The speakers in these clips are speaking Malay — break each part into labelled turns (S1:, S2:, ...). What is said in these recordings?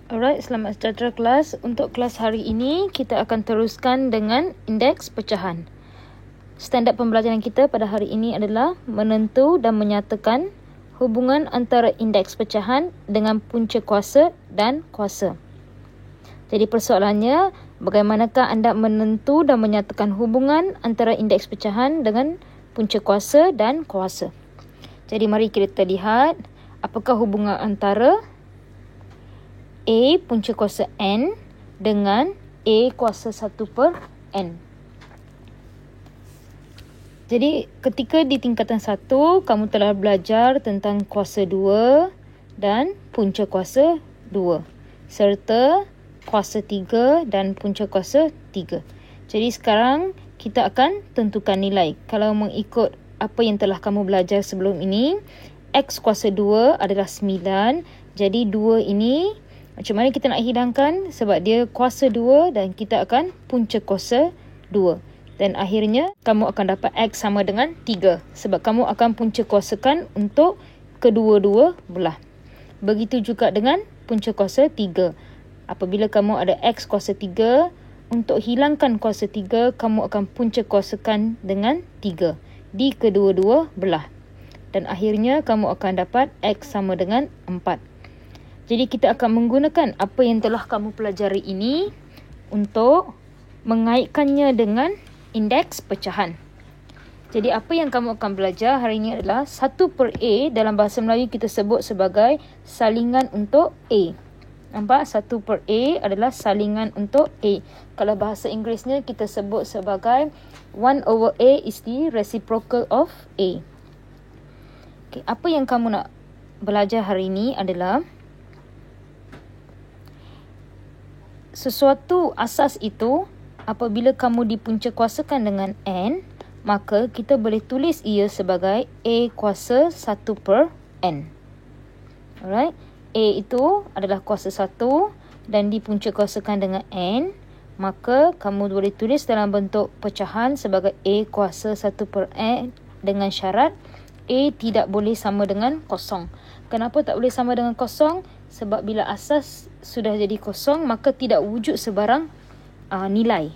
S1: Alright, selamat sejahtera kelas. Untuk kelas hari ini, kita akan teruskan dengan indeks pecahan. Standard pembelajaran kita pada hari ini adalah menentu dan menyatakan hubungan antara indeks pecahan dengan punca kuasa dan kuasa. Jadi persoalannya, bagaimanakah anda menentu dan menyatakan hubungan antara indeks pecahan dengan punca kuasa dan kuasa? Jadi mari kita lihat apakah hubungan antara A punca kuasa N dengan A kuasa 1/N. Jadi ketika di tingkatan 1, kamu telah belajar tentang kuasa 2 dan punca kuasa 2. Serta kuasa 3 dan punca kuasa 3. Jadi sekarang kita akan tentukan nilai. Kalau mengikut apa yang telah kamu belajar sebelum ini, X kuasa 2 adalah 9. Jadi 2 ini macam mana kita nak hilangkan? Sebab dia kuasa 2 dan kita akan punca kuasa 2. Dan akhirnya kamu akan dapat X sama dengan 3. Sebab kamu akan punca kuasakan untuk kedua-dua belah. Begitu juga dengan punca kuasa 3. Apabila kamu ada X kuasa 3, untuk hilangkan kuasa 3, kamu akan punca kuasakan dengan 3 di kedua-dua belah. Dan akhirnya kamu akan dapat X sama dengan 4. Jadi kita akan menggunakan apa yang telah kamu pelajari ini untuk mengaitkannya dengan indeks pecahan. Jadi apa yang kamu akan belajar hari ini adalah 1/A dalam bahasa Melayu kita sebut sebagai salingan untuk A. Nampak? 1/A adalah salingan untuk A. Kalau bahasa Inggerisnya kita sebut sebagai 1/A is the reciprocal of A. Okay, apa yang kamu nak belajar hari ini adalah sesuatu asas itu apabila kamu dipunca kuasakan dengan N, maka kita boleh tulis ia sebagai A kuasa 1/N. Alright? A itu adalah kuasa 1 dan dipunca kuasakan dengan N, maka kamu boleh tulis dalam bentuk pecahan sebagai A kuasa 1/N dengan syarat A tidak boleh sama dengan kosong. Kenapa tak boleh sama dengan kosong? Sebab bila asas sudah jadi kosong, maka tidak wujud sebarang nilai.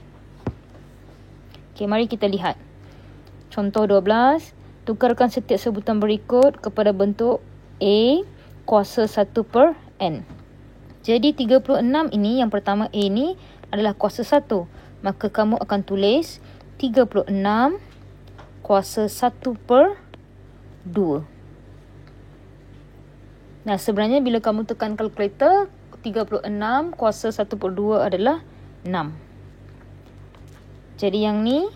S1: Okey, mari kita lihat. Contoh 12. Tukarkan setiap sebutan berikut kepada bentuk A kuasa 1/N. Jadi 36 ini, yang pertama A ni adalah kuasa 1. Maka kamu akan tulis 36 kuasa 1/2. Nah, sebenarnya bila kamu tekan kalkulator, 36 kuasa 1/2 adalah 6. Jadi yang ni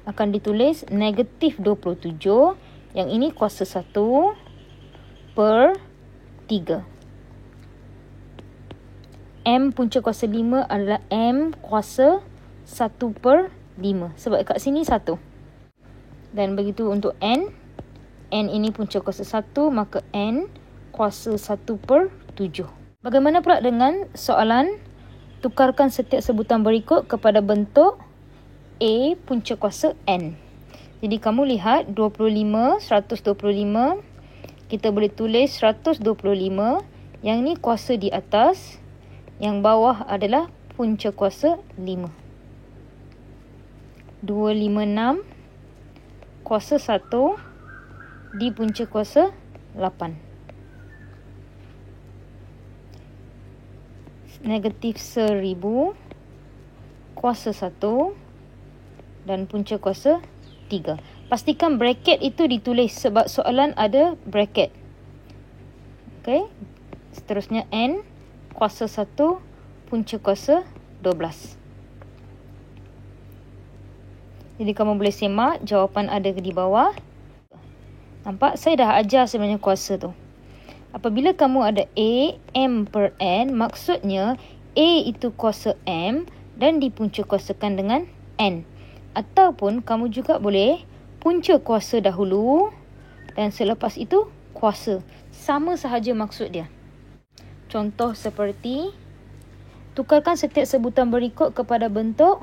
S1: akan ditulis negatif 27. Yang ini kuasa 1/3. M punca kuasa 5 adalah M kuasa 1/5. Sebab kat sini 1. Dan begitu untuk N. N ini punca kuasa 1, maka N kuasa 1/7. Bagaimana pula dengan soalan tukarkan setiap sebutan berikut kepada bentuk A punca kuasa N. Jadi kamu lihat 25, 125. Kita boleh tulis 125. Yang ni kuasa di atas. Yang bawah adalah punca kuasa 5. 256 kuasa 1 di punca kuasa 8. Negatif 1000 kuasa 1 dan punca kuasa 3. Pastikan bracket itu ditulis sebab soalan ada bracket. Okey. Seterusnya N kuasa 1 punca kuasa 12. Jadi kamu boleh semak jawapan ada di bawah. Nampak? Saya dah ajar sebenarnya kuasa tu. Apabila kamu ada A, M/N, maksudnya A itu kuasa M dan dipunca kuasakan dengan N. Ataupun kamu juga boleh punca kuasa dahulu dan selepas itu kuasa. Sama sahaja maksud dia. Contoh seperti tukarkan setiap sebutan berikut kepada bentuk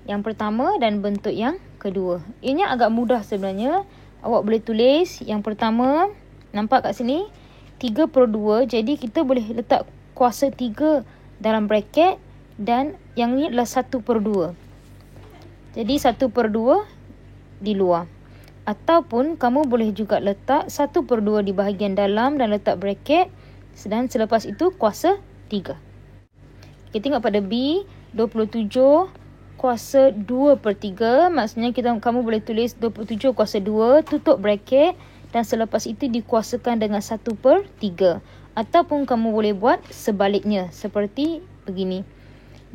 S1: yang pertama dan bentuk yang kedua. Ini agak mudah sebenarnya. Awak boleh tulis yang pertama, nampak kat sini 3/2. Jadi kita boleh letak kuasa 3 dalam braket dan yang ni adalah 1/2. Jadi 1/2 di luar. Ataupun kamu boleh juga letak 1/2 di bahagian dalam dan letak braket dan selepas itu kuasa 3. Kita tengok pada B, 27 kuasa 2/3. Maksudnya kamu boleh tulis 27 kuasa 2, tutup braket dan selepas itu dikuasakan dengan 1/3. Ataupun kamu boleh buat sebaliknya seperti begini.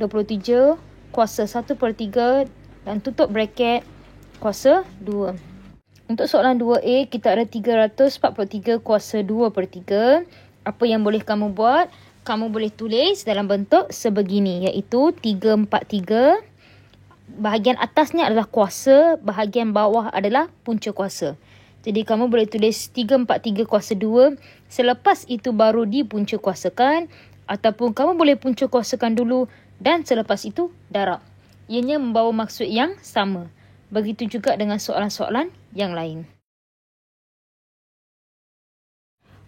S1: 27 kuasa 1/3 dan tutup braket kuasa 2. Untuk soalan 2A, kita ada 343 kuasa 2/3. Apa yang boleh kamu buat? Kamu boleh tulis dalam bentuk sebegini, iaitu 3/4/3. Bahagian atasnya adalah kuasa, bahagian bawah adalah punca kuasa. Jadi kamu boleh tulis 3/4/3 kuasa 2. Selepas itu baru dipunca kuasakan. Ataupun kamu boleh punca kuasakan dulu dan selepas itu darab. Ianya membawa maksud yang sama. Begitu juga dengan soalan-soalan yang lain.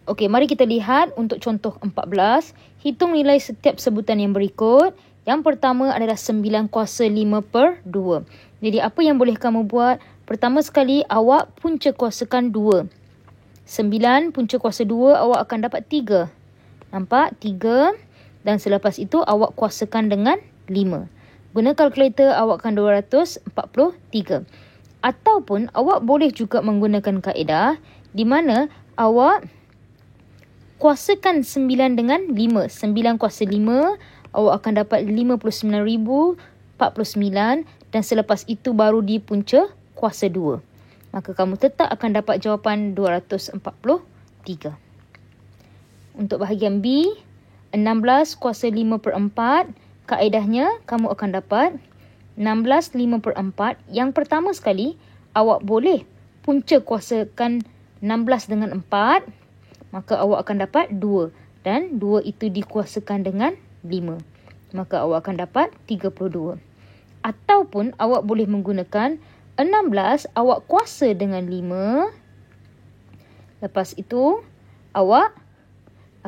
S1: Okey, mari kita lihat untuk contoh 14. Hitung nilai setiap sebutan yang berikut. Yang pertama adalah 9 kuasa 5/2. Jadi apa yang boleh kamu buat? Pertama sekali, awak punca kuasakan 2. 9 punca kuasa 2, awak akan dapat 3. Nampak? 3. Dan selepas itu, awak kuasakan dengan 5. Guna kalkulator, awak akan 243. Ataupun, awak boleh juga menggunakan kaedah di mana awak kuasakan 9 dengan 5. 9 kuasa 5, awak akan dapat 59,049 dan selepas itu baru dipunca kuasa 2. Maka kamu tetap akan dapat jawapan 243. Untuk bahagian B, 16 kuasa 5/4. Kaedahnya, kamu akan dapat 16 5/4. Yang pertama sekali, awak boleh punca kuasakan 16 dengan 4. Maka awak akan dapat 2. Dan 2 itu dikuasakan dengan 5. Maka awak akan dapat 32. Ataupun awak boleh menggunakan 16 awak kuasa dengan 5. Lepas itu, awak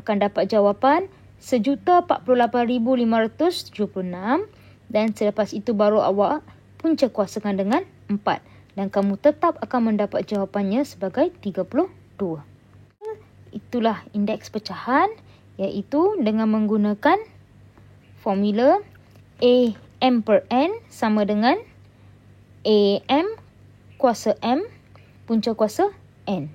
S1: akan dapat jawapan 1,048,576 dan selepas itu baru awak punca kuasakan dengan 4 dan kamu tetap akan mendapat jawapannya sebagai 32. Itulah indeks pecahan, iaitu dengan menggunakan formula AM per N sama dengan AM kuasa M punca kuasa N.